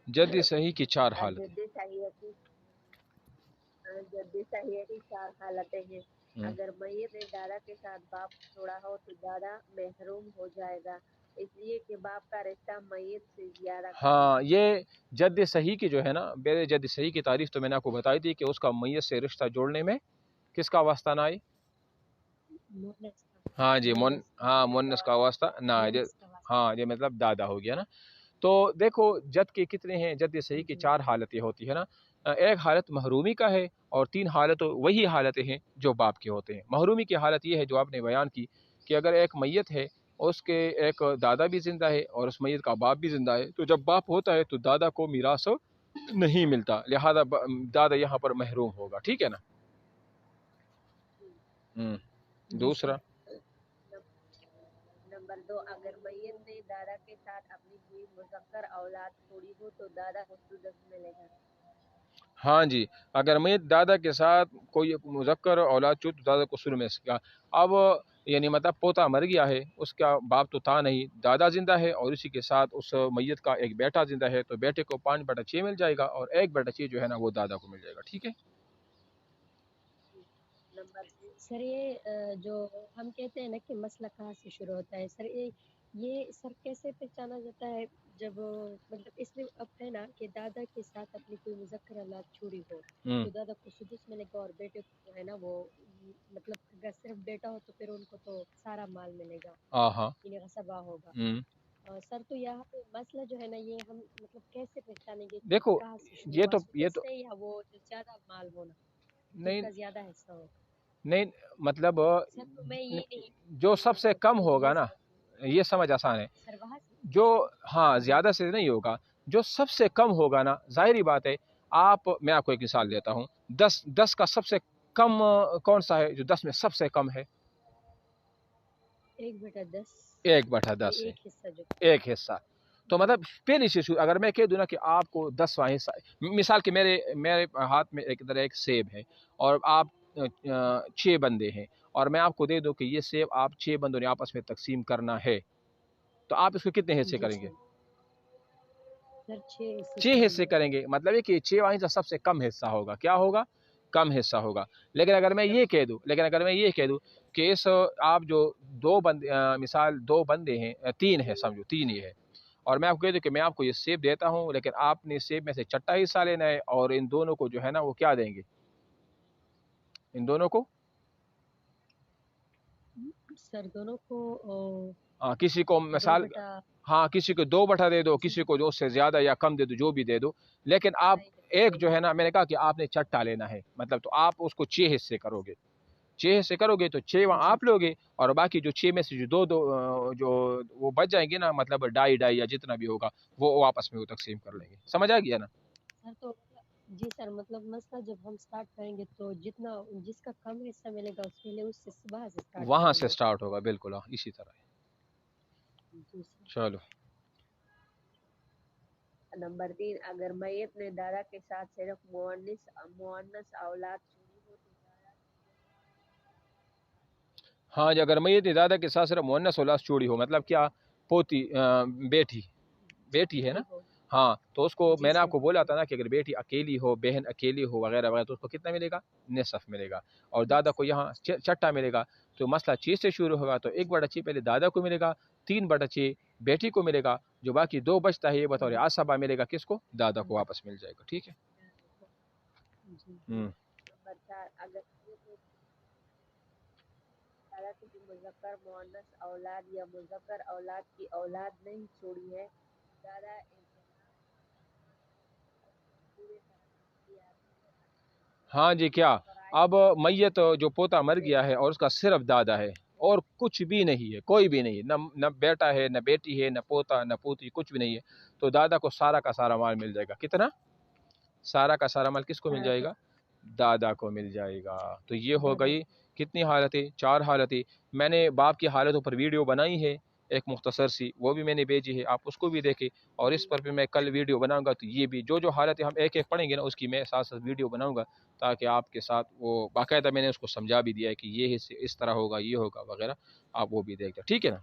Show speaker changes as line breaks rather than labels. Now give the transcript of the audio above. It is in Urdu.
جد صحیح کی چار حالتیں.
جد صحیح کی چار حالتیں ہیں. اگر میت نے دادا کے ساتھ باپ چھوڑا ہو تو دادا محروم ہو جائے گا، اس لیے کہ باپ کا رشتہ میت سے زیادہ.
ہاں، یہ جد صحیح کی جو ہے نا، بے جد صحیح کی تعریف تو میں نے آپ کو بتائی تھی کہ اس کا میت سے رشتہ جوڑنے میں کس کا واسطہ نہ آئے؟ ہاں جی، مونس کا واسطہ نہ آئے. ہاں، یہ مطلب دادا ہو گیا نا. تو دیکھو جد کے کتنے ہیں، جد صحیح کی چار حالتیں ہوتی ہے نا. ایک حالت محرومی کا ہے، اور تین حالت وہی حالتیں ہیں جو باپ کے ہوتے ہیں. محرومی کی حالت یہ ہے جو آپ نے بیان کی کہ اگر ایک میت ہے، اس کے ایک دادا بھی زندہ ہے اور اس میت کا باپ بھی زندہ ہے، تو جب باپ ہوتا ہے تو دادا کو میراث نہیں ملتا، لہذا دادا یہاں پر محروم ہوگا. ٹھیک ہے نا. دوسرا،
نمبر 2، اگر میت نے دادا کے ساتھ اپنی کوئی مذکر اولاد چھوڑی ہو تو دادا کو سدس ملے گا.
ہاں جی، اگر میت دادا کے ساتھ کوئی مذکر اولاد چھوڑ تو دادا کو سدس میں سکا. اب یعنی مطلب پوتا مر گیا ہے، اس کا باپ تو تھا نہیں، دادا زندہ ہے اور اسی کے ساتھ اس میت کا ایک بیٹا زندہ ہے، تو بیٹے کو 5/6 مل جائے گا اور 1/6 جو ہے نا وہ دادا کو مل جائے گا. ٹھیک ہے.
نمبر 3، سر یہ جو ہم کہتے ہیں نا کہ مسئلہ کہاں سے شروع ہوتا ہے سر، یہ سر کیسے پہچانا جاتا ہے جب مطلب اس میں اب ہے نا کہ دادا کے ساتھ اپنی کوئی مذکر اولاد چھوڑی ہو تو دادا کو سدس ملے گا، اور بیٹے کو ہے نا وہ مطلب اگر صرف بیٹا ہو تو پھر ان کو تو سارا مال ملے گا، انہیں غصبہ ہوگا. سر تو یہاں پہ مسئلہ جو ہے نا یہ ہم مطلب کیسے پہچانیں گے کہ
دیکھو
کہاں سے شروع
یہ
ہوا،
تو
سدس سے یا وہ جو زیادہ مال ہونا، جس کا زیادہ حصہ ہوگا؟
نہیں، مطلب
سر تو میں یہ نہیں
جو سب سے کم ہوگا نا، یہ سمجھ آسان ہے.
سر وہاں سے
جو ہاں زیادہ سے نہیں ہوگا، جو سب سے کم ہوگا نا، ظاہری بات ہے. میں آپ کو ایک مثال دیتا ہوں. 10 کا سب سے کم کون سا ہے جو 10 میں سب سے کم ہے؟
1/10.
1/10 ہے،
ایک حصہ جو
ایک حصہ. تو مطلب پہلی چیز اگر میں کہہ دوں نا کہ آپ کو 10واں حصہ، مثال کہ میرے ہاتھ میں ایک سیب ہے اور آپ 6 بندے ہیں، اور میں آپ کو دے دوں کہ یہ سیب آپ 6 بندوں نے آپس میں تقسیم کرنا ہے، تو آپ اس کو کتنے حصے کریں گے؟
سر
6 حصے کریں گے. مطلب ہے کہ 6واں حصہ سب سے کم حصہ ہوگا. کیا ہوگا؟ کم حصہ ہوگا. لیکن اگر میں یہ کہہ دوں کہ اس آپ جو مثال 2 بندے ہیں، 3 ہے، سمجھو 3 ہی ہے، اور میں آپ کو کہہ دوں کہ میں آپ کو یہ سیب دیتا ہوں، لیکن آپ نے سیب میں سے چھٹا حصہ لینا ہے، اور ان دونوں کو جو ہے نا وہ کیا دیں گے؟ ان دونوں کو
سر دونوں کو
کسی کو مثال کسی کو 2 دے دو، کسی کو جو اس سے زیادہ یا کم دے دو، جو بھی دے دو. لیکن آپ ایک جو ہے نا، میں نے کہا کہ آپ نے چھٹا لینا ہے، مطلب تو آپ اس کو 6 حصے کرو گے. 6 حصے کرو گے تو 6 وہاں آپ لوگے، اور باقی جو 6 میں سے جو 2 جو وہ بچ جائیں گے نا، مطلب 2.5 یا جتنا بھی ہوگا وہ آپس میں وہ تقسیم کر لیں گے. سمجھ آ گیا نا؟
سر تو جی سر، مطلب مسئلہ جب ہم سٹارٹ کریں گے تو جس کا کم حصہ ملے گا اس کے لیے اس سے
وہاں سے سٹارٹ ہوگا. بالکل اسی طرح ہے. چلو.
نمبر 3، اگر میت نے دادا کے ساتھ صرف مؤنث اولاد چھوڑی ہو تو دادا.
ہاں جی، اگر میت نے دادا کے ساتھ صرف مؤنث اولاد چھوڑی ہو، مطلب کیا؟ پوتی، بیٹی ہے نا. ہاں، تو اس کو میں نے آپ کو بولا تھا نا کہ اگر بیٹی اکیلی ہو، بہن اکیلی ہو وغیرہ وغیرہ، تو اس کو کتنا ملے گا؟ نصف ملے گا. اور دادا کو یہاں چھٹا ملے گا. تو مسئلہ 6 سے شروع ہوگا، تو 1/6 پہلے دادا کو ملے گا، 3/6 بیٹی کو ملے گا، جو باقی 2 بچتا ہے یہ بطور عصبہ ملے گا کس کو؟ دادا کو واپس مل جائے گا. ٹھیک ہے.
نمبر 4، اگر دادا کسی مذکر مؤنث اولاد یا مذکر اولاد کی اولاد نہیں چھوڑی ہے، دادا
ہاں جی. کیا اب میت جو پوتا مر گیا ہے اور اس کا صرف دادا ہے اور کچھ بھی نہیں ہے، کوئی بھی نہیں ہے، نہ بیٹا ہے، نہ بیٹی ہے، نہ پوتا، نہ پوتی، کچھ بھی نہیں ہے، تو دادا کو سارا کا سارا مال مل جائے گا. کتنا؟ سارا کا سارا مال کس کو مل جائے گا؟ دادا کو مل جائے گا. تو یہ ہو گئی کتنی حالتیں؟ 4 حالتیں. میں نے باپ کی حالتوں پر ویڈیو بنائی ہے ایک مختصر سی، وہ بھی میں نے بھیجی ہے، آپ اس کو بھی دیکھیں. اور اس پر بھی میں کل ویڈیو بناؤں گا، تو یہ بھی جو حالتیں ہم ایک ایک پڑھیں گے نا، اس کی میں ساتھ ساتھ ویڈیو بناؤں گا، تاکہ آپ کے ساتھ وہ باقاعدہ میں نے اس کو سمجھا بھی دیا ہے کہ یہ اس طرح ہوگا، یہ ہوگا وغیرہ، آپ وہ بھی دیکھ لیں. ٹھیک ہے نا؟